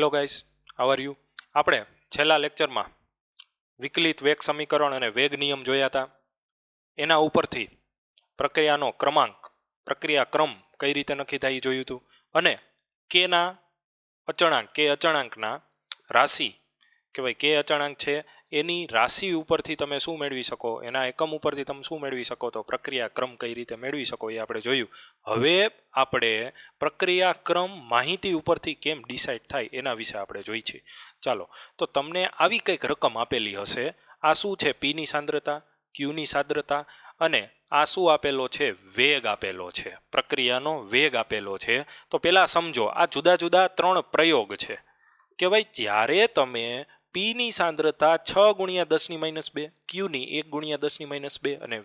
Hello guys, how are you? આપણે છેલ્લા લેક્ચરમાં વિકલિત વેગ સમીકરણ અને વેગ નિયમ જોયા હતા. એના ઉપરથી પ્રક્રિયાનો પ્રક્રિયા ક્રમ કઈ રીતે નક્કી થાય એ જોયું હતું. અને કેના અચળાંકના રાશિ કે ભાઈ કે અચળાંક છે એની રાશિ ઉપરથી તમે શું મેળવી શકો, એના એકમ ઉપરથી તમે શું મેળવી શકો, તો પ્રક્રિયા ક્રમ કઈ રીતે મેળવી શકો એ આપણે જોયું. હવે આપણે પ્રક્રિયા ક્રમ માહિતી ઉપરથી કેમ ડિસાઇડ થાય એના વિશે આપણે જોઈ છે. ચાલો, તો તમને આવી કંઈક રકમ આપેલી હશે. આ શું છે? પીની સાંદ્રતા, ક્યુની સાંદ્રતા, અને આ શું આપેલો છે? વેગ આપેલો છે, પ્રક્રિયાનો વેગ આપેલો છે. તો પહેલા સમજો, આ જુદા જુદા 3 પ્રયોગ છે કે ભાઈ જ્યારે તમે પીની સાંદ્રતા 6×10⁻², ક્યુની 1×10⁻², અને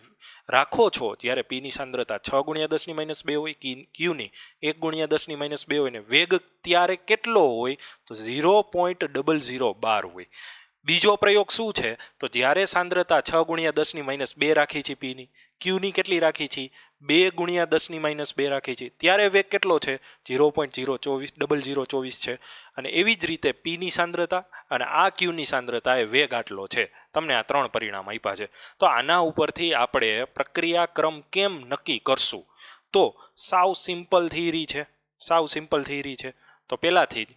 રાખો છો, જ્યારે પીની સાંદ્રતા 6×10⁻² હોય, ક્યુની 1×10⁻² હોય ને વેગ ત્યારે કેટલો હોય? તો 0.0012 હોય. બીજો પ્રયોગ શું છે? તો જ્યારે સાંદ્રતા 6×10⁻² રાખી છે પીની, ક્યુની કેટલી રાખી છે? 2×10⁻² રાખી છે, ત્યારે વેગ કેટલો છે? 0.024 છે. અને એવી જ રીતે પીની સાંદ્રતા અને આ ક્યુની સાંદ્રતા એ વેગ આટલો છે. તમને આ 3 પરિણામ આપ્યા છે. તો આના ઉપરથી આપણે પ્રક્રિયા ક્રમ કેમ નક્કી કરશું? તો સાવ સિમ્પલ થિયરી છે. તો પહેલાથી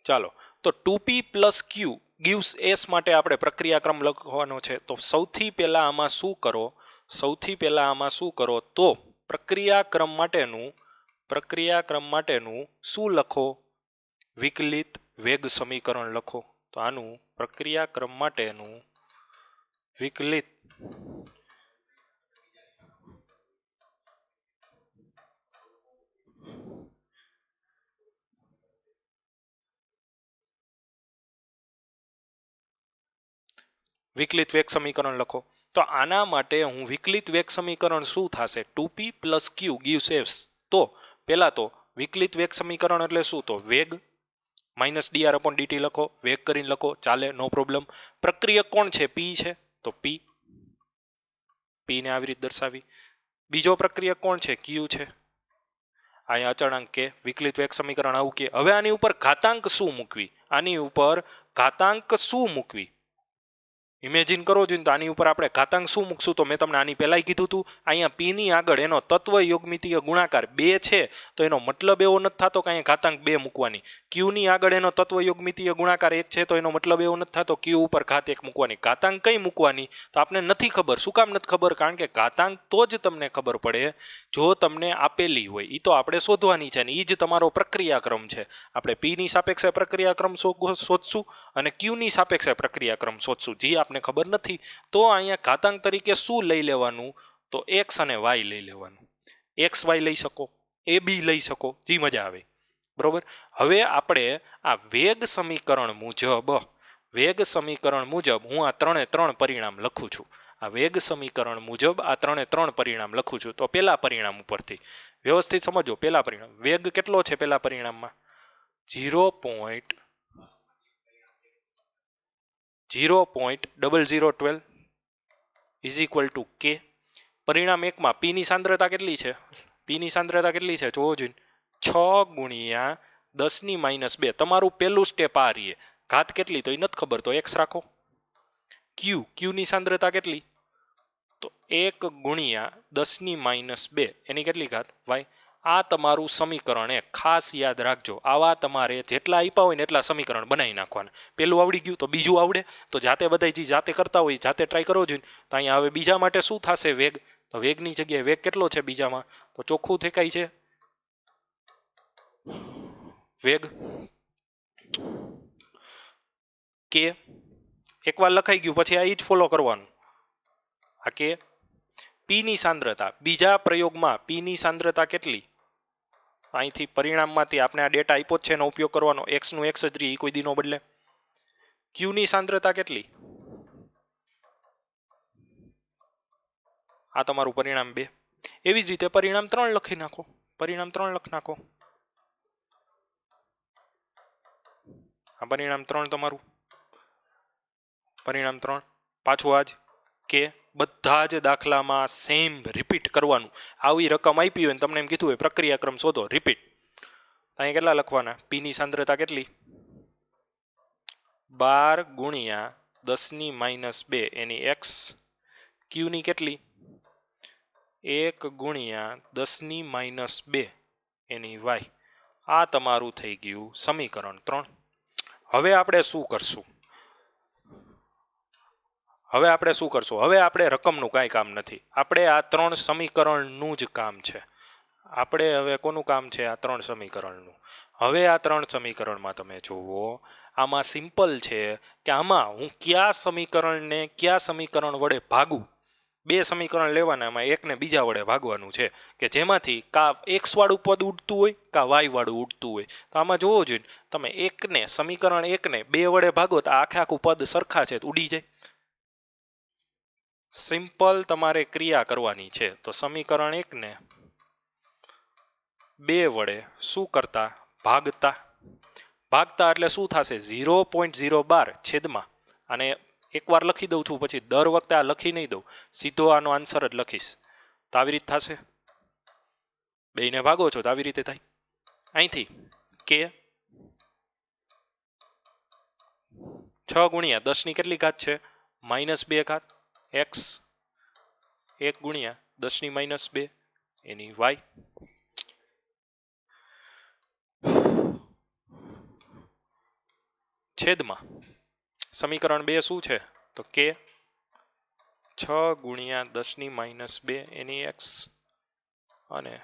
ચાલો, તો 2p + q gives s માટે આપણે પ્રક્રિયાક્રમ લખવાનો છે. તો સૌથી પહેલા આમાં શું કરો તો પ્રક્રિયાક્રમ માટેનું શું લખો? વિકલિત વેગ સમીકરણ લખો. તો આનું પ્રક્રિયાક્રમ માટેનું વિકલિત વેગ સમીકરણ લખો. તો આના માટે હું વિકલિત વેગ સમીકરણ શું થશે? 2p + q gives s. તો પહેલા તો વિકલિત વેગ સમીકરણ એટલે શું? તો વેગ -dr/dt લખો, વેગ કરીને લખો, ચાલે, નો પ્રોબ્લેમ. પ્રક્રિયક કોણ છે? p છે, તો p ને આવી રીતે દર્શાવી. બીજો પ્રક્રિયક કોણ છે? q છે. અહીંયા અચળાંક કે વિકલિત વેગ સમીકરણ આવું કે. હવે આની ઉપર ઘાતાંક શું મૂકવી? ઇમેજિન કરો છો તો આની ઉપર આપણે ઘાતાંક શું મૂકશું? તો મેં તમને આની પહેલાંય કીધું હતું, અહીંયા પીની આગળ એનો તત્વ યોગમિતીય ગુણાકાર 2 છે, તો એનો મતલબ એવો નથી થતો કે અહીંયા ઘાતાંક 2 મૂકવાની. ક્યુની આગળ એનો તત્વ યોગમિતીય ગુણાકાર 1 છે, તો એનો મતલબ એવો નથી થતો ક્યુ ઉપર ઘાત 1 મૂકવાની. ઘાતાંક કઈ મૂકવાની? તો આપણે નથી ખબર. શું કામ નથી ખબર? કારણ કે ઘાતાંક તો જ તમને ખબર પડે જો તમને આપેલી હોય. એ તો આપણે શોધવાની છે, ને એ જ તમારો પ્રક્રિયાક્રમ છે. આપણે પીની સાપેક્ષે પ્રક્રિયાક્રમ શોધશું અને ક્યુની સાપેક્ષે પ્રક્રિયાક્રમ શોધશું, જે આપણે ખબર નથી. તો અહીંયા ઘાતાંક તરીકે શું લઈ લેવાનું? તો x અને y લઈ લેવાનું. xy લઈ શકો, ab લઈ શકો, જે મજા આવે, બરોબર. હવે આપણે આ વેગ સમીકરણ મુજબ હું આ 3 પરિણામ લખું છું. આ વેગ સમીકરણ મુજબ આ 3 પરિણામ લખું છું. તો પહેલા પરિણામ ઉપરથી વ્યવસ્થિત સમજો. પહેલા પરિણામ, વેગ કેટલો છે પહેલા પરિણામમાં? 0.0012 = k. પરિણામ 1 માં પીની સાંદ્રતા કેટલી છે? જોવો જોઈએ, 6×10⁻². તમારું પહેલું સ્ટેપ આ રહીએ. ઘાત કેટલી? તો એ નથી ખબર, તો x રાખો. ક્યુની સાંદ્રતા કેટલી? તો 1×10⁻². એની કેટલી ઘાત? y. આ તમારું સમીકરણ 1. ખાસ યાદ રાખજો, આવા તમારે જેટલા આપ્યા હોય ને એટલા સમીકરણ બનાવી નાખવાના. પેલું આવડી ગયું તો બીજું આવડે, તો જાતે બધા જે જાતે કરતા હોય જાતે ટ્રાય કરવો જોઈએ. તો અહીંયા હવે બીજા માટે શું થશે? વેગ. તો વેગની જગ્યાએ વેગ કેટલો છે બીજામાં? તો ચોખ્ખું દેખાય છે વેગ કે. એકવાર લખાઈ ગયું પછી આ જ ફોલો કરવાનું. આ કે. પીની સાંદ્રતા બીજા પ્રયોગમાં પીની સાંદ્રતા કેટલી? અહીંથી પરિણામમાંથી આપણે આ ડેટા આપ્યો છે એનો ઉપયોગ કરવાનો. x નું x જ રહી, કોઈ દીનો બદલે. ક્યુની સાંદ્રતા કેટલી? આ તમારું પરિણામ 2. એવી જ રીતે પરિણામ 3 લખી નાખો. આ પરિણામ 3 તમારું. પરિણામ 3 પાછું આજ કે બધા જ દાખલામાં સેમ રિપીટ કરવાનું. આવી રકમ આપી હોય ને તમને એમ કીધું હોય પ્રક્રિયાક્રમ શોધો, રિપીટ. અહીં કેટલા લખવાના? પીની સાંદ્રતા કેટલી? 12 ગુણ્યા 10⁻², એની એક્સ. ક્યુની કેટલી? 1 ગુણ્યા 10⁻², એની વાય. આ તમારું થઈ ગયું સમીકરણ 3. હવે આપણે શું કરશું? હવે આપણે રકમનું કાંઈ કામ નથી. આપણે આ 3 સમીકરણનું જ કામ છે. આપણે હવે કોનું કામ છે? આ 3 સમીકરણનું. હવે આ 3 સમીકરણમાં તમે જુઓ, આમાં સિમ્પલ છે કે આમાં હું કયા સમીકરણ વડે ભાગું. 2 સમીકરણ લેવાના, એમાં એકને બીજા વડે ભાગવાનું છે કે જેમાંથી કા એક્સ વાળું પદ ઉડતું હોય કા વાય વાળું ઉડતું હોય. તો આમાં જોવો જોઈએ, તમે સમીકરણ 1ને 2 વડે ભાગો તો આખું પદ સરખા છે, ઉડી જાય. સિમ્પલ તમારે ક્રિયા કરવાની છે. તો સમીકરણ 1ને 2 વડે શું કરતા? ભાગતા એટલે શું થશે? 0.012 છેદમાં. અને એકવાર લખી દઉં છું, પછી દર વખતે આ લખી નહીં દઉં, સીધો આનો આન્સર જ લખીશ. તો આવી રીતે થશે. 2ને ભાગો છો તો આવી રીતે થાય. અહીંથી કે 6 ગુણ્યા 10 ની કેટલી ઘાત છે? -2 ઘાત. એક્સ 1 ગુણ્યા 10⁻², એની વાય. છેદમાં સમીકરણ 2 શું છે? તો કે 6 ગુણ્યા 10⁻², એની એક્સ, અને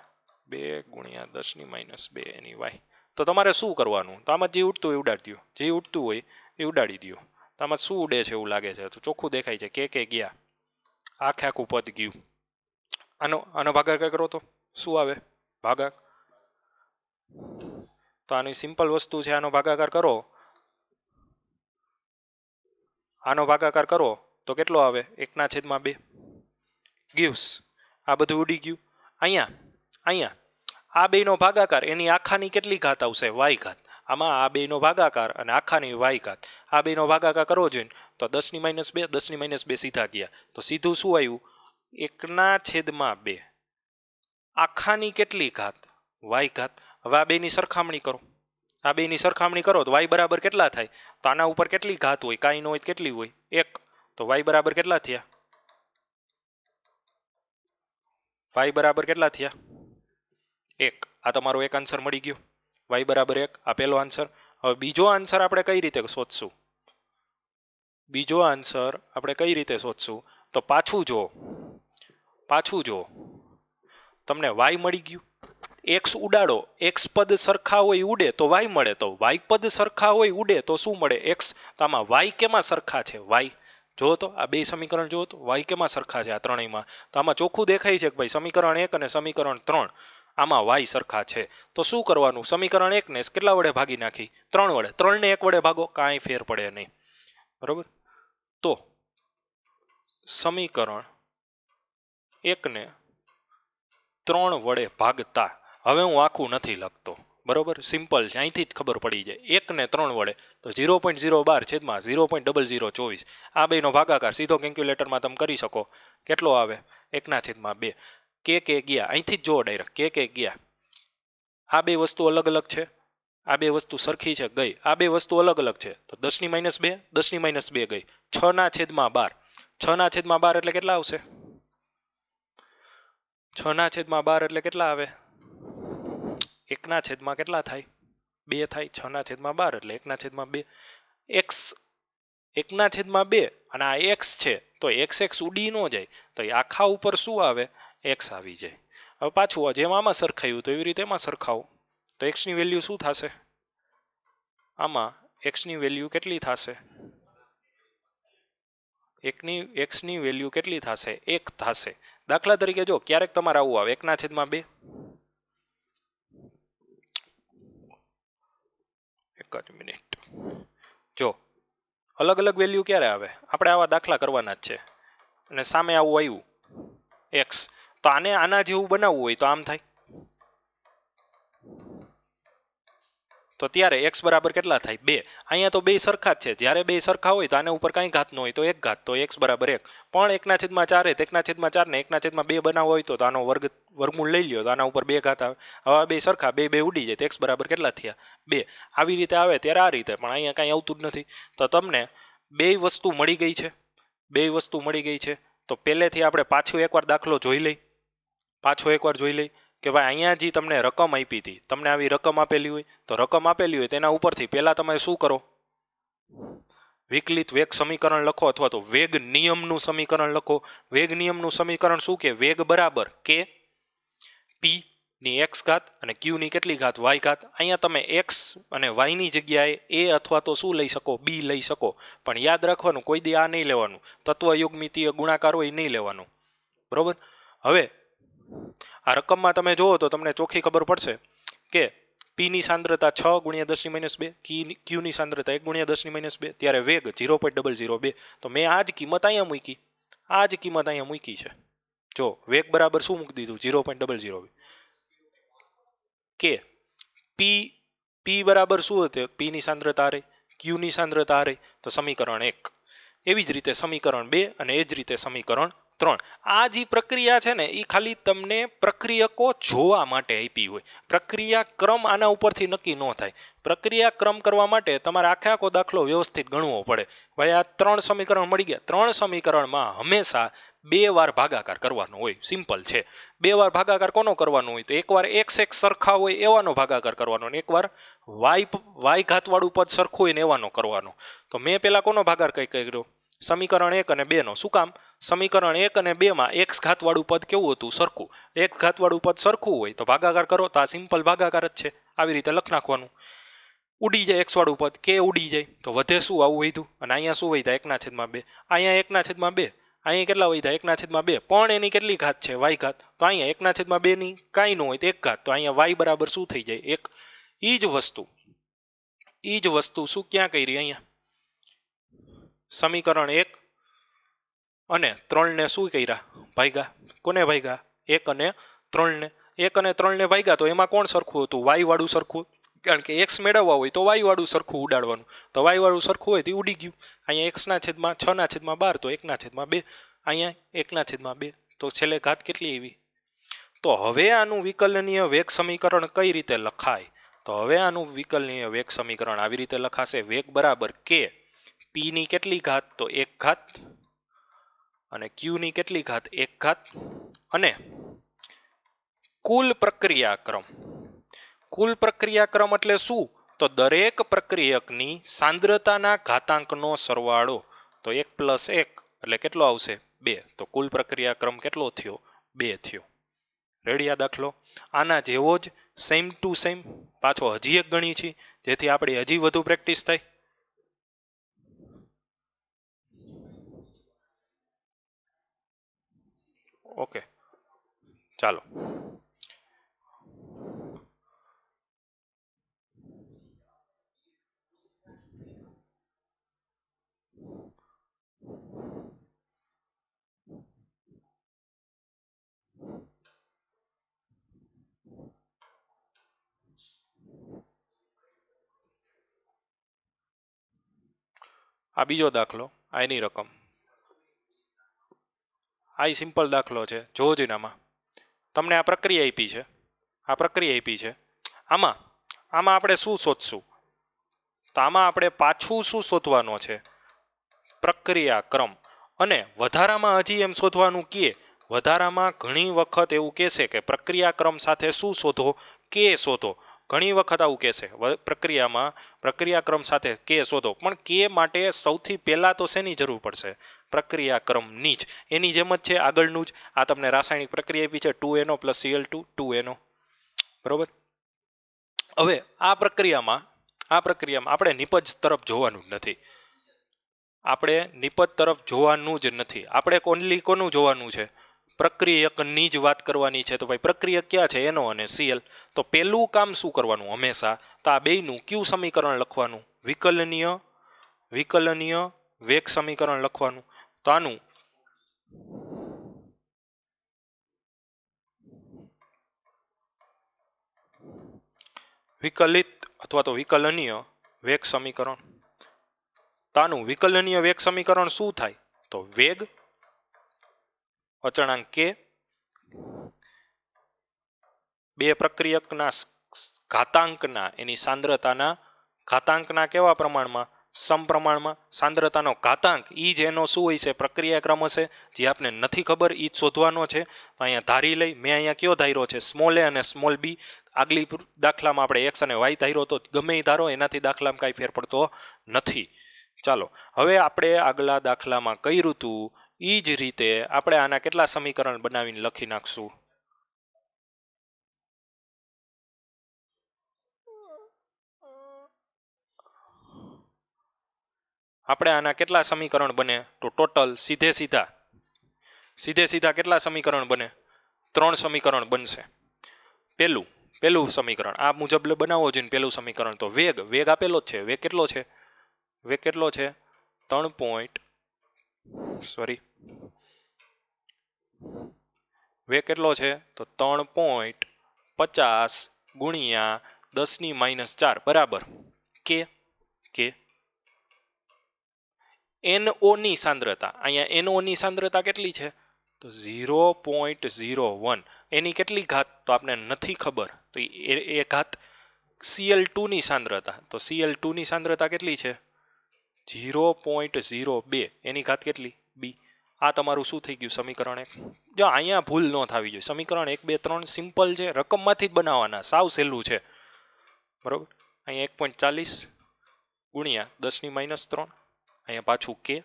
2 ગુણ્યા 10⁻², એની વાય. તો તમારે શું કરવાનું? તો આમાં જે ઉડતું હોય ઉડાડી દો, જે ઉડતું હોય એ ઉડાડી દો. તો આમાં શું ઉડે છે એવું લાગે છે? તો ચોખ્ખું દેખાય છે કે ગયા, આખું પદ ગયું. આનો ભાગાકાર કરો તો શું આવે? ભાગાકાર. તો આની સિમ્પલ વસ્તુ છે, આનો ભાગાકાર કરો. તો કેટલો આવે? 1/2 ગીવ્સ. આ બધું ઉડી ગયું. અહીંયા આ બેનો ભાગાકાર, એની આખાની કેટલી ઘાત આવશે? વાય ઘાત. આમાં આ બેનો ભાગાકાર અને આખાની વાય ઘાત. આ બેનો ભાગાકાર કરવો જોઈએ તો 10⁻², 10⁻², સીધા ગયા. તો સીધું શું આવ્યું? 1/2 આખાની કેટલી ઘાત? વાય ઘાત. હવે આ બેની સરખામણી કરો તો વાય બરાબર કેટલા થાય? તો આના ઉપર કેટલી ઘાત હોય? કાંઈ ન હોય કેટલી હોય? 1. તો વાય બરાબર કેટલા થયા? 1. આ તમારો એક આન્સર મળી ગયો. વાય બરાબર 1, આ પહેલો આન્સર. હવે બીજો આન્સર આપણે કઈ રીતે શોધશું? તો પાછું જો તમને વાય મળી ગયું. એક્સ ઉડાડો, એક્સ પદ સરખા હોય ઉડે તો વાય મળે, તો વાય પદ સરખા હોય ઉડે તો શું મળે? એક્સ. તો આમાં વાય કેમાં સરખા છે? વાય. જો તો આ 2 સમીકરણ જો તો વાય કેમાં સરખા છે? આ ત્રણેયમાં. તો આમાં ચોખ્ખું દેખાય છે કે ભાઈ સમીકરણ 1 અને સમીકરણ 3 આમાં વાય સરખા છે. તો શું કરવાનું? સમીકરણ 1ને કેટલા વડે ભાગી નાખી? 3 વડે. 3ને 1 વડે ભાગો, કાંઈ ફેર પડે નહીં. બરોબર. તો સમીકરણ 1ને 3 વડે ભાગતા, હવે હું આખું નથી લખતો, બરોબર, સિમ્પલ છે, અહીંથી જ ખબર પડી જાય. 1ને 3 વડે તો 0.012 છેદમાં 0.0024. આ બેનો ભાગાકાર સીધો કેલ્ક્યુલેટરમાં તમે કરી શકો. કેટલો આવે? 1/2. કે ગયા, અહીંથી જ જુઓ ડાયરેક્ટ, કે ગયા. આ 2 વસ્તુ અલગ અલગ છે, આ 2 વસ્તુ સરખી છે, ગઈ. આ 2 વસ્તુ અલગ અલગ છે તો 10⁻², 10⁻² ગઈ. 6/12. 6/12 એટલે કેટલા આવશે? 6/12 એટલે કેટલા આવે? 1/, કેટલા થાય? 2 થાય. 6/12 એટલે 1/2. એક્સ 1/2, અને આ એક્સ છે તો એક્સ ઉડી ન જાય, તો એ આખા ઉપર શું આવે? એક્સ આવી જાય. હવે પાછું જેમ આમાં સરખાયું તો એવી રીતે એમાં સરખાવો. તો એક્સની વેલ્યુ શું થશે? આમાં એક્સની વેલ્યુ કેટલી થશે? એક્સની વેલ્યુ કેટલી થશે? 1 થશે. દાખલા તરીકે જો ક્યારેક તમારે આવું આવે 1/2. એક જ મિનિટ. જો અલગ અલગ વેલ્યુ ક્યારે આવે? આપણે આવા દાખલા કરવાના જ છે અને સામે આવું આવ્યું એક્સ, તો આના જેવું બનાવવું હોય તો આમ થાય. તો તો ત્યારે x બરાબર કેટલા થાય 2। અહીંયા તો બે સરખા જ છે, જ્યારે બે સરખા હોય તો આના ઉપર કાંઈ ઘાત ન હોય તો એક ઘાત, તો x બરાબર 1। પણ 1/4 1/4 ને 1/2 બનાવવો હોય તો આનો વર્ગમૂળ લઈ લ્યો તો આના ઉપર બે ઘાત આવે। હવે બે સરખા બે ઉડી જાય તો x બરાબર કેટલા થયા 2। આવી રીતે આવે ત્યારે આ રીતે, પણ અહીંયા કાંઈ આવતું જ નથી। તો તમને બે વસ્તુ મળી ગઈ છે, તો પહેલેથી આપણે પાછો એકવાર દાખલો જોઈ લઈ, કે ભાઈ અહીંયા જે તમને રકમ આપી હતી, તમને આવી રકમ આપેલી હોય તો રકમ આપેલી હોય તેના ઉપરથી પહેલાં તમે શું કરો, વિકલિત વેગ સમીકરણ લખો અથવા તો વેગ નિયમનું સમીકરણ લખો। વેગ નિયમનું સમીકરણ શું કે, વેગ બરાબર કે પી ની એક્સ ઘાત અને ક્યુ ની કેટલી ઘાત વાય ઘાત। અહીંયા તમે એક્સ અને વાયની જગ્યાએ એ અથવા તો શું લઈ શકો, બી લઈ શકો, પણ યાદ રાખવાનું કોઈ દી આ નહીં લેવાનું, તત્વયુગ્મિતીય ગુણાકાર હોય નહીં લેવાનું, બરોબર। હવે આ રકમમાં તમે જુઓ તો તમને ચોખ્ખી ખબર પડશે કે પી ની સાંદ્રતા 6 × 10⁻², ક્યુ ની સાંદ્રતા 1 × 10⁻², ત્યારે વેગ 0.002। તો મેં આ જ કિંમત અહીંયા મૂકી છે। જો વેગ બરાબર શું મૂકી દીધું 0.002, કે પી બરાબર શું હતું, પી ની સાંદ્રતા રહી, ક્યુ ની સાંદ્રતા રહી, તો સમીકરણ 1। એવી જ રીતે સમીકરણ 2 અને એ જ રીતે સમીકરણ 3। આ જે પ્રક્રિયા છે ને એ ખાલી તમને પ્રક્રિયકો જોવા માટે આપી હોય, પ્રક્રિયા ક્રમ આના ઉપરથી નક્કી ન થાય। પ્રક્રિયા ક્રમ કરવા માટે તમારે આખો દાખલો વ્યવસ્થિત ગણવો પડે। ભાઈ આ 3 સમીકરણ મળી ગયા, 3 સમીકરણમાં હંમેશા 2 વાર ભાગાકાર કરવાનો હોય, સિમ્પલ છે। 2 વાર ભાગાકાર કોનો કરવાનો હોય, તો એકવાર x સરખા હોય એવાનો ભાગાકાર કરવાનો, અને એકવાર y ઘાત વાળું પદ સરખું હોય ને એવાનો કરવાનો। તો મેં પેલા કોનો ભાગાકાર કઈ કર્યો, સમીકરણ 1 અને 2 નો। શું કામ, સમીકરણ 1 અને 2 માં x ઘાત વાળું પદ કેવું હતું, સરખું। x ઘાત વાળું પદ સરખું હોય તો ભાગાકાર કરો, તો આ સિમ્પલ ભાગાકાર જ છે, આવી રીતે લખ નાખવાનું। ઉડી જાય x વાળું પદ, કે ઉડી જાય તો વધે શું, આવું વધ્યું, અને અહીંયા શું વધ્યા 1/2, અહીંયા 1/2, અહીંયા કેટલા વધ્યા 1/2, પણ એની કેટલી ઘાત છે y ઘાત, તો અહીંયા 1/2 ની કાંઈ ન હોય તો 1 ઘાત, તો અહીંયા y બરાબર શું થઈ જાય 1। ઈ જ વસ્તુ શું ક્યાં કરી, અહીંયા સમીકરણ 1 અને 3 ને શું કર્યા, ભાગ્યા, કોને ભાગ્યા 1 અને 3 ને, 1 અને 3 ને ભાગ્યા, તો એમાં કોણ સરખું હતું, y વાળું સરખું, કારણ કે x મેળવવા હોય તો y વાળું સરખું ઉડાડવાનું, તો y વાળું સરખું હોય તો ઉડી ગયું। અહીંયા x/6/12 તો 1/2, અહીંયા 1/2, તો છેલ્લે ઘાત કેટલી આવી। તો હવે આનું વિકલનીય વેગ સમીકરણ કઈ રીતે લખાય, તો હવે આનું વિકલનીય વેગ સમીકરણ આવી રીતે લખાશે, વેગ બરાબર કે પી ની કેટલી ઘાત, તો 1 ઘાત, અને ક્યુ ની કેટલી ઘાત 1 ઘાત, અને કુલ પ્રક્રિયાક્રમ એટલે શું, તો દરેક પ્રક્રિયકની સાંદ્રતાના ઘાતાંકનો સરવાળો, તો 1 + 1 એટલે કેટલો આવશે 2, તો કુલ પ્રક્રિયાક્રમ કેટલો થયો 2 થયો। રેડી આ દાખલો, આના જેવો જ સેમ ટુ સેમ પાછો હજી એક ગણી છે, જેથી આપણી હજી વધુ પ્રેક્ટિસ થાય। ઓકે ચાલો, આ બીજો દાખલો, આ એની રકમ, આ સિમ્પલ દાખલો છે, જોવો જ આમાં તમને આ પ્રક્રિયા આપી છે, આમાં આપણે શું શોધશું, તો આમાં આપણે પાછું શું શોધવાનો છે, પ્રક્રિયા ક્રમ। અને વધારામાં હજી એમ શોધવાનું કે વધારામાં ઘણી વખત એવું કહેશે કે પ્રક્રિયા ક્રમ સાથે શું શોધો, કે શોધો, ઘણી વખત આવું કહેશે પ્રક્રિયા ક્રમ સાથે કે શોધો, પણ કે માટે સૌથી પહેલા તો શેની જરૂર પડશે, પ્રક્રિયા ક્રમની જ, એની જેમ જ છે આગળનું જ। આ તમને રાસાયણિક પ્રક્રિયા આપી છે 2NO + Cl2 2NO, બરોબર। હવે આ પ્રક્રિયામાં આપણે નિપજ તરફ જોવાનું જ નથી, આપણે ઓનલી કોનું જોવાનું છે, પ્રક્રિયકની જ વાત કરવાની છે। તો ભાઈ પ્રક્રિયક ક્યાં છે, NO અને Cl, તો પહેલું કામ શું કરવાનું હંમેશા, તો આ બેયનું કયું સમીકરણ લખવાનું, વિકલનીય વેગ સમીકરણ લખવાનું। તો આનું વિકલિત અથવા તો વિકલનીય વેગ સમીકરણ. તાનું વિકલનીય વેગ સમીકરણ શું થાય? તો વેગ અચળાંક કે બે પ્રક્રિયકના ઘાતાંકના એની સાંદ્રતાના ઘાતાંકના કેવા પ્રમાણમાં? સમપ્રમાણમાં. સાંદ્રતાનો ઘાતાંક એ જ એનો શું હોય છે? પ્રક્રિયાક્રમ હશે, જે આપણે નથી ખબર એ જ શોધવાનો છે. તો અહીંયા ધારી લઈ. મેં અહીંયા કયો ધાર્યો છે? સ્મોલ એ અને સ્મોલ બી. આગલી દાખલામાં આપણે એક્સ અને વાય ધાર્યો તો ગમે એ ધારો, એનાથી દાખલામાં કાંઈ ફેર પડતો નથી. ચાલો હવે આપણે આગલા દાખલામાં કર્યું હતું એ જ રીતે આપણે આના કેટલા સમીકરણ બનાવીને લખી નાખશું? આપણે આના કેટલા સમીકરણ બને? તો ટોટલ સીધે સીધા કેટલા સમીકરણ બને? 3 સમીકરણ બનશે. પહેલું સમીકરણ આ મુજબ બનાવવો જોઈએ. પહેલું સમીકરણ તો વેગ આપેલો જ છે. વેગ કેટલો છે? 3 પોઈન્ટ વેગ કેટલો છે? તો 3.50 ગુણ્યા 10⁻⁴ બરાબર કે NO ની સાંદ્રતા. અહીંયા NO ની સાંદ્રતા કેટલી છે? તો 0.01. એની કેટલી ઘાત? તો આપણે નથી ખબર. તો એ ઘાત Cl2 ની સાંદ્રતા. તો Cl2 ની સાંદ્રતા કેટલી છે? 0.02. એની ઘાત કેટલી? બી. આ તમારું શું થઈ ગયું? સમીકરણ 1. જો અહીંયા ભૂલ ન થવી જોઈએ. સમીકરણ 1, 2, 3 સિમ્પલ છે, રકમમાંથી જ બનાવવાના, સાવ સહેલું છે. બરોબર. અહીંયા 1.40 ગુણ્યા 10⁻⁴. અહીંયા પાછું કે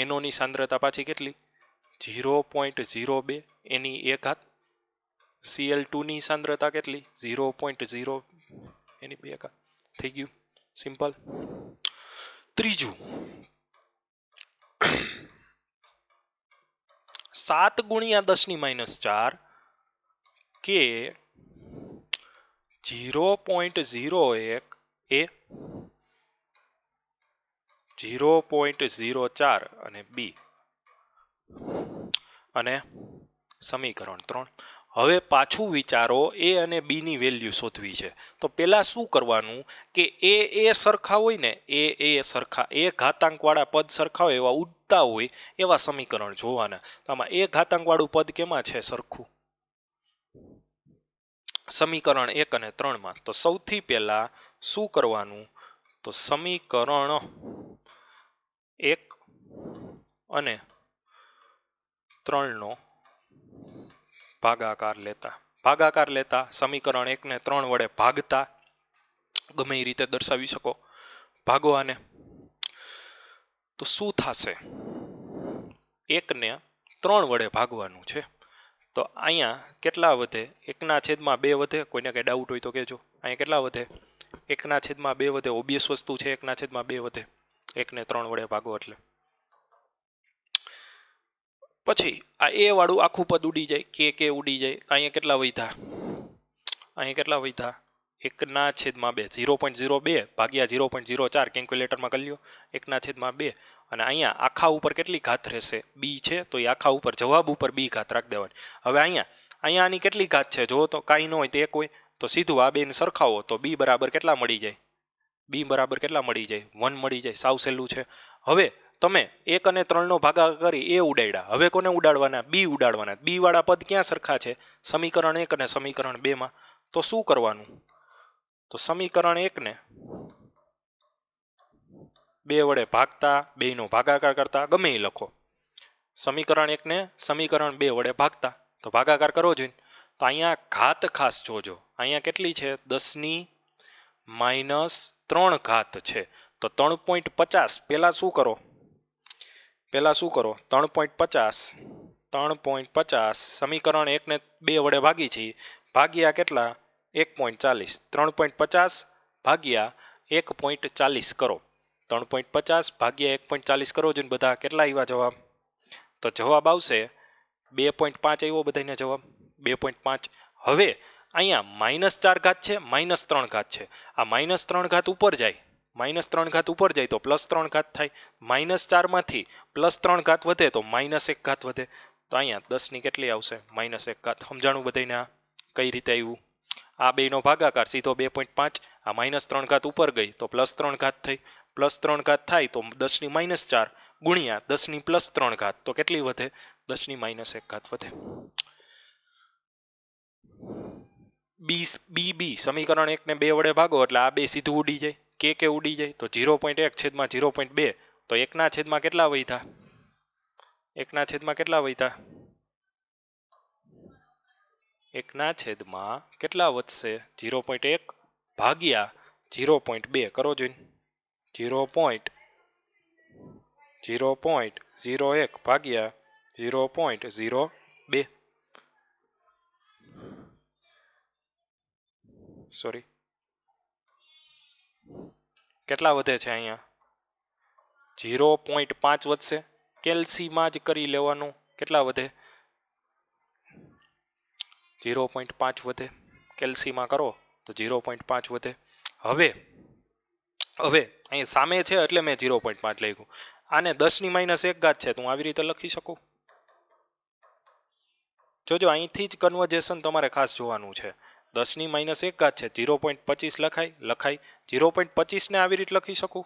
NO ની સાંદ્રતા પાછી કેટલી? 0.02. એની એક ઘાત. Cl2 ની સાંદ્રતા કેટલી? 0.0. એની બે ઘાત. થઈ ગયું સિમ્પલ. ત્રીજું 7 ગુણ્યા 10⁻⁴ કે 0.01 એ 0.04 અને બી. અને સમીકરણ 3. હવે પાછું વિચારો, એ અને બી ની વેલ્યુ શોધવી છે. તો પહેલા શું કરવાનું કે એ સરખા હોય ને, એ સરખા, એ ઘાતાંકવાળા પદ સરખા હોય એવા ઉડતા હોય એવા સમીકરણ જોવાના. તો આમાં એ ઘાતાંકવાળું પદ કેમાં છે સરખું? સમીકરણ 1 અને 3 માં. તો સૌથી પહેલા શું કરવાનું? તો સમીકરણ 1 અને 3 નો ભાગાકાર લેતા સમીકરણ 1 ને 3 વડે ભાગતા, ગમે એ રીતે દર્શાવી શકો, ભાગો આને. તો શું થશે? 1 ને 3 વડે ભાગવાનું છે. તો અહીંયા કેટલા વધે? 1/2 વધે. કોઈને કંઈ ડાઉટ હોય તો કહેજો. અહીંયા કેટલા વધે? 1/2 વધે. ઓબ્વિયસ વસ્તુ છે, 1/2 વધે. 1 ને 3 વડે ભાગો એટલે. પછી આ એ વાળું આખું પદ ઉડી જાય, કે ઉડી જાય. અહીંયા કેટલા વધ્યા? 1/2. 0.02 ભાગ્યા 0.04 કેલ્ક્યુલેટરમાં કરી લ્યો. 1/2. અને અહીંયા આખા ઉપર કેટલી ઘાત રહેશે? બી છે, તો એ આખા ઉપર જવાબ ઉપર બી ઘાત રાખી દેવાની. હવે અહીંયા આની કેટલી ઘાત છે? જો તો કાંઈ ન હોય તો 1 હોય, તો સીધું આ બેને સરખાવો તો બી બરાબર કેટલા મળી જાય? 1 મળી જાય. સાવ સહેલું છે. હવે તમે 1 અને 3 નો ભાગાકાર કરી એ ઉડાડ્યા. હવે કોને ઉડાડવાના? બી ઉડાડવાના. બી વાળા પદ ક્યાં સરખા છે? સમીકરણ 1 અને સમીકરણ 2 માં. તો શું કરવાનું? તો સમીકરણ 1 ને 2 વડે ભાગતા, 2 નો ભાગાકાર કરતા, ગમે એ લખો. સમીકરણ 1 ને સમીકરણ 2 વડે ભાગતા, તો ભાગાકાર કરો જોઈને. તો અહીંયા ઘાત ખાસ જોજો. અહીંયા કેટલી છે? 10⁻³ ઘાત છે. તો 3.50. પહેલા શું કરો? 3.50 સમીકરણ 1 ને 2 વડે ભાગી છે, ભાગ્યા કેટલા? 1.40. 3.50 ભાગ્યા 1.40 કરો. 3.50 ભાગ્યા 1.40 કરો જોઈને બધા કેટલા આવ્યા જવાબ? તો જવાબ આવશે 2.5 આવ્યો બધાને જવાબ 2.5. હવે અહીંયા -4 ઘાત છે, -3 ઘાત છે. આ -3 ઘાત ઉપર જાય, -3 ઘાત ઉપર જાય તો +3 ઘાત થાય. -4 માંથી +3 ઘાત વધે તો -1 ઘાત વધે. તો અહીંયા 10 ની કેટલી આવશે? -1 ઘાત. સમજાણું બધાને? કઈ રીતે આવ્યું? આ બેનો ભાગાકાર સીધો 2.5, આ -3 ઉપર ગઈ તો +3 થઈ, +3 થાય તો 10⁻⁴ ગુણ્યા 10⁻3 તો કેટલી વધે? 10⁻1 વધે. બી સમીકરણ 1 ને 2 વડે ભાગો એટલે આ બે સીધું ઉડી જાય, કે ઉડી જાય તો 0.1/0.2 તો 1/, કેટલા વધ્યા? 1/, કેટલા વધ્યા? 1/, કેટલા વધશે? 0.1 ભાગ્યા 0.2 કરો જોઈને. 0.01 ભાગ્યા 0.02 સોરી કેટલા વધે છે અહીંયા? 0.5 વધશે. કેલ્સીમાં જ કરી લેવાનું. કેટલા વધે? 0.5 વધે. કેલ્સીમાં કરો તો 0.5 વધે. હવે અહીં સામે છે એટલે મેં 0.5 લખ્યું. આને 10⁻1 છે તો હું આવી રીતે લખી શકું. જોજો અહીંથી જ કન્વર્જેશન તમારે ખાસ જોવાનું છે. 10⁻1 છે, 0.25 લખાય. 0.25 ને આવી રીતે લખી શકું.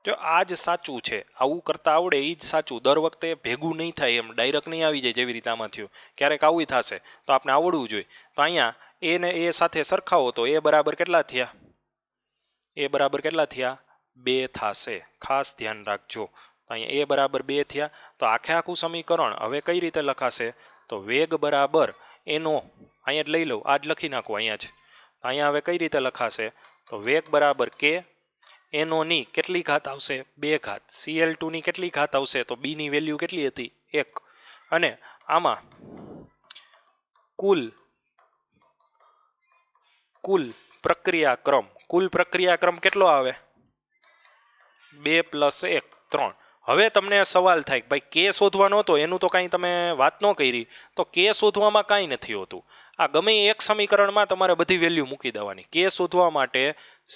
જો આ જ સાચું છે, આવું કરતા આવડે એ જ સાચું. દર વખતે ભેગું નહીં થાય એમ ડાયરેક્ટ નહીં આવી જાય જેવી રીતે આમાં થયું. ક્યારેક આવું થશે તો આપણે આવડવું જોઈએ. તો અહીંયા એ ને એ સાથે સરખાવો તો એ બરાબર કેટલા થયા? એ બરાબર કેટલા થયા? 2 થશે. ખાસ ધ્યાન રાખજો. અહીંયા એ બરાબર 2 થયા. તો આખું સમીકરણ હવે કઈ રીતે લખાશે? તો વેગ બરાબર એનો અહીંયા જ લઈ લઉં, આ જ લખી નાખું અહીંયા જ. અહીંયા હવે કઈ રીતે લખાશે? તો વેગ બરાબર કે એનો ની કેટલી ઘાત આવશે? 2 ઘાત. Cl2 ની કેટલી ઘાત આવશે? તો બી ની વેલ્યુ કેટલી હતી? 1. અને આમાં કુલ પ્રક્રિયાક્રમ કેટલો આવે? 2 + 1 3. હવે તમને સવાલ થાય કે ભાઈ કે શોધવાનો હતો, એનું તો કાંઈ તમે વાત ન કરી. તો કે શોધવામાં કાંઈ નથી હોતું. આ ગમે એક સમીકરણમાં તમારે બધી વેલ્યુ મૂકી દેવાની. કે શોધવા માટે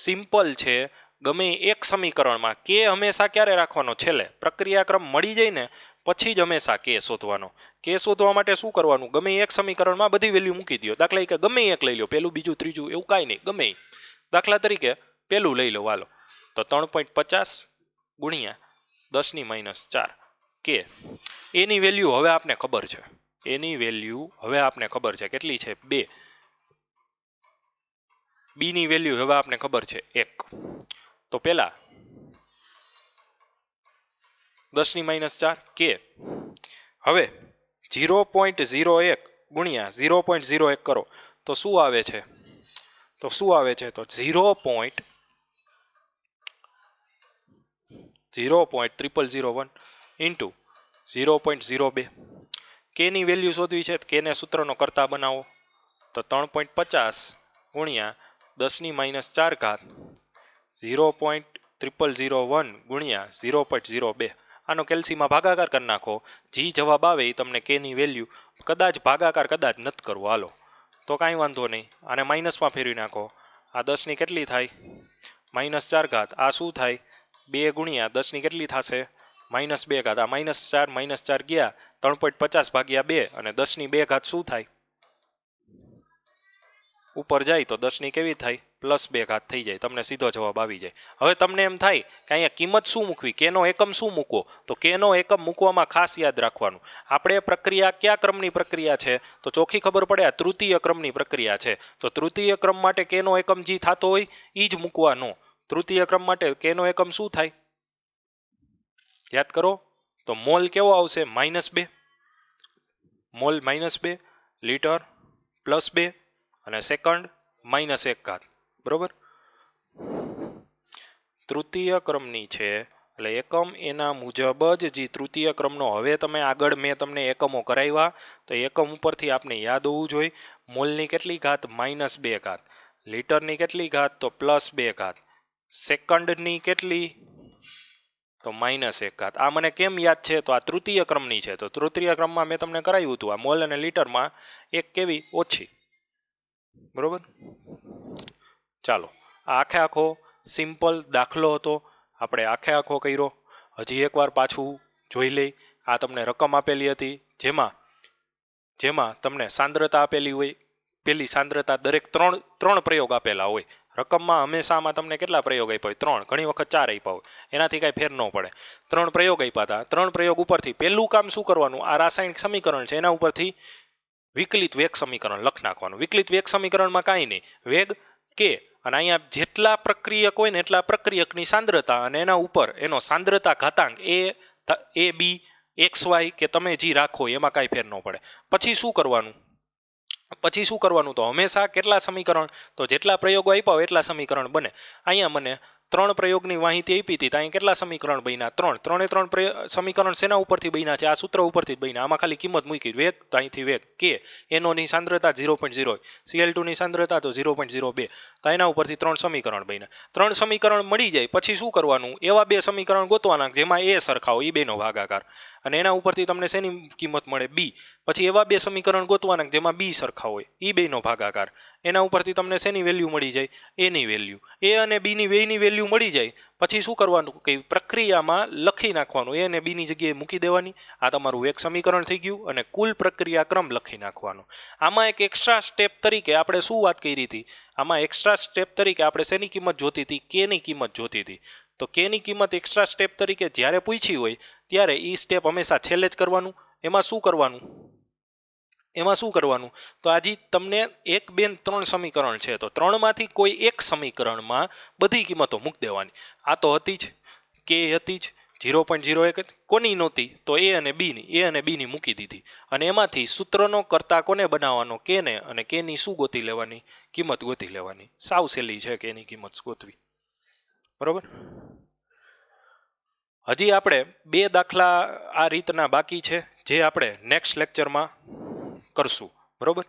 સિમ્પલ છે. ગમે એક સમીકરણમાં કે હંમેશા ક્યારે રાખવાનો? છેલ્લે. પ્રક્રિયાક્રમ મળી જાય ને પછી જ હંમેશા કે શોધવાનો. કે શોધવા માટે શું કરવાનું? ગમે એક સમીકરણમાં બધી વેલ્યુ મૂકી દો. દાખલા તરીકે ગમે એક લઈ લો, પહેલું બીજું ત્રીજું એવું કાંઈ નહીં, ગમે. દાખલા તરીકે પહેલું લઈ લો, હાલો. તો 3.50 ગુણ્યા 10⁻⁴ કે એની વેલ્યુ હવે આપને ખબર છે. કેટલી છે? 2. બી ની વેલ્યુ હવે આપને ખબર છે 1. તો પેલા 10⁻⁴ કે હવે 0.01 ગુણ્યા 0.01 કરો તો શું આવે છે? તો 0.0001 ઇન્ટુ 0.02. કે ની વેલ્યુ શોધવી છે. કે ને સૂત્રનો કરતા બનાવો તો 3.50 ગુણ્યા 10⁻⁴ 0.0001 ગુણ્યા 0.02. આનો કેલ્સીમાં ભાગાકાર કરી નાખો. જી જવાબ આવે એ તમને કે ની વેલ્યુ. કદાચ ભાગાકાર કદાચ નથી કરવો, હાલો તો કાંઈ વાંધો નહીં. આને માઇનસમાં ફેરવી નાખો. આ 10 ની કેટલી થાય? -4. આ શું થાય? 2 ગુણ્યા 10 ની કેટલી થશે? -2. આ -4 ગયા. 3.50 ભાગ્યા 2 અને 10 ની 2 ઘાત શું થાય? ઉપર જાય તો 10 ની કેવી થાય? +2 ઘાત થઈ જાય. તમને સીધો જવાબ આવી જાય. હવે તમને એમ થાય કે અહીંયા કિંમત શું મૂકવી? કેનો એકમ શું મૂકવો? તો કેનો એકમ મૂકવામાં ખાસ યાદ રાખવાનું. આપણે પ્રક્રિયા કયા ક્રમની પ્રક્રિયા છે? તો ચોખ્ખી ખબર પડે આ તૃતીય ક્રમની પ્રક્રિયા છે. તો તૃતીય ક્રમ માટે કેનો એકમ જે થતો હોય એ જ મૂકવાનો. તૃતીય ક્રમ માટે કેનો એકમ શું થાય? યાદ કરો તો મોલ કેવો આવશે? -2. મોલ -2, લીટર +2 અને સેકન્ડ -1 બરોબર. તૃતીય ક્રમની છે એટલે એકમ એના મુજબ જ જે તૃતીય ક્રમનો. હવે તમે આગળ મેં તમને એકમો કરાવ્યા તો એકમ ઉપરથી આપણે યાદ હોવું જોઈએ. મોલની કેટલી ઘાત? -2 ઘાત. લીટરની કેટલી ઘાત? તો +2 ઘાત. સેકન્ડની કેટલી? તો -1 ઘાત. આ મને કેમ યાદ છે? તો આ તૃતીય ક્રમની છે. તો તૃતીય ક્રમમાં મેં તમને કરાવ્યું હતું. આ મોલ અને લીટરમાં એક કેવી? ઓછી. બરોબર. ચાલો, આ આખો સિમ્પલ દાખલો હતો. આપણે આખો કર્યો. હજી એકવાર પાછું જોઈ લઈ. આ તમને રકમ આપેલી હતી જેમાં જેમાં તમને સાંદ્રતા આપેલી હોય, પેલી સાંદ્રતા દરેક ત્રણ પ્રયોગ આપેલા હોય. રકમમાં હંમેશામાં તમને કેટલા પ્રયોગ આપ્યા હોય? 3, ઘણી વખત 4 આપ્યા હોય, એનાથી કાંઈ ફેર ન પડે. 3 પ્રયોગ આપ્યા હતા. 3 પ્રયોગ ઉપરથી પહેલું કામ શું કરવાનું? આ રાસાયણિક સમીકરણ છે એના ઉપરથી વિકલિત વેગ સમીકરણ લખ નાખવાનું. વિકલિત વેગ સમીકરણમાં કાંઈ નહીં, વેગ કે અને અહીંયા જેટલા પ્રક્રિયક હોય ને એટલા પ્રક્રિયકની સાંદ્રતા અને એના ઉપર એનો સાંદ્રતા ઘાતાંક એ બી એક્સ વાય કે તમે જે રાખો એમાં કાંઈ ફેર ન પડે. પછી શું કરવાનું? તો હંમેશા કેટલા સમીકરણ? તો જેટલા પ્રયોગો આપ્યા હોય એટલા સમીકરણ બને. અહીંયા મને 3 પ્રયોગની માહિતી આપી હતી, તો અહીં કેટલા સમીકરણ બન્યા? 3. 3 સમીકરણ શેના ઉપરથી બન્યા છે? આ સૂત્ર ઉપરથી જ બન્યા. આમાં ખાલી કિંમત મૂકી, વેગ તો અહીંથી વેગ, કે એનોની સાંદ્રતા 0.0, Cl2 ની સાંદ્રતા તો 0.02, તો એના ઉપરથી 3 સમીકરણ બન્યા. 3 સમીકરણ મળી જાય પછી શું કરવાનું? એવા 2 સમીકરણ ગોતવાના જેમાં એ સરખા હોય, એ બેનો ભાગાકાર, અને એના ઉપરથી તમને શેની કિંમત મળે? બી. પછી એવા 2 સમીકરણ ગોતવાના જેમાં બી સરખા હોય, એ બેનો ભાગાકાર, એના ઉપરથી તમને શેની વેલ્યુ મળી જાય? એની વેલ્યુ. એ અને બીની બેની વેલ્યુ મળી જાય પછી શું કરવાનું? કે પ્રક્રિયામાં લખી નાખવાનું, એ અને બીની જગ્યાએ મૂકી દેવાની. આ તમારું એક સમીકરણ થઈ ગયું અને કુલ પ્રક્રિયા ક્રમ લખી નાખવાનો. આમાં એક એક્સ્ટ્રા સ્ટેપ તરીકે આપણે શું વાત કરી હતી? આમાં એક્સ્ટ્રા સ્ટેપ તરીકે આપણે શેની કિંમત જોતી હતી? કેની કિંમત જોતી હતી. તો કેની કિંમત એક્સ્ટ્રા સ્ટેપ તરીકે જ્યારે પૂછી હોય ત્યારે એ સ્ટેપ હંમેશા છેલ્લે જ કરવાનું. એમાં શું કરવાનું? તો આજે તમને 1, 2, 3 સમીકરણ છે, તો 3માંથી કોઈ એક સમીકરણમાં બધી કિંમતો મૂકી દેવાની. આ તો હતી જ, કે હતી જ, 0.01 કોની નહોતી? તો એ અને બીની મૂકી દીધી. અને એમાંથી સૂત્રનો કરતા કોને બનાવવાનો? કેને. અને કેની શું ગોતી લેવાની? કિંમત ગોતી લેવાની. સાવ સહેલી છે કેની કિંમત ગોતવી. બરોબર. હજી આપણે 2 દાખલા આ રીતના બાકી છે, જે આપણે નેક્સ્ટ લેક્ચરમાં કરશું. બરોબર.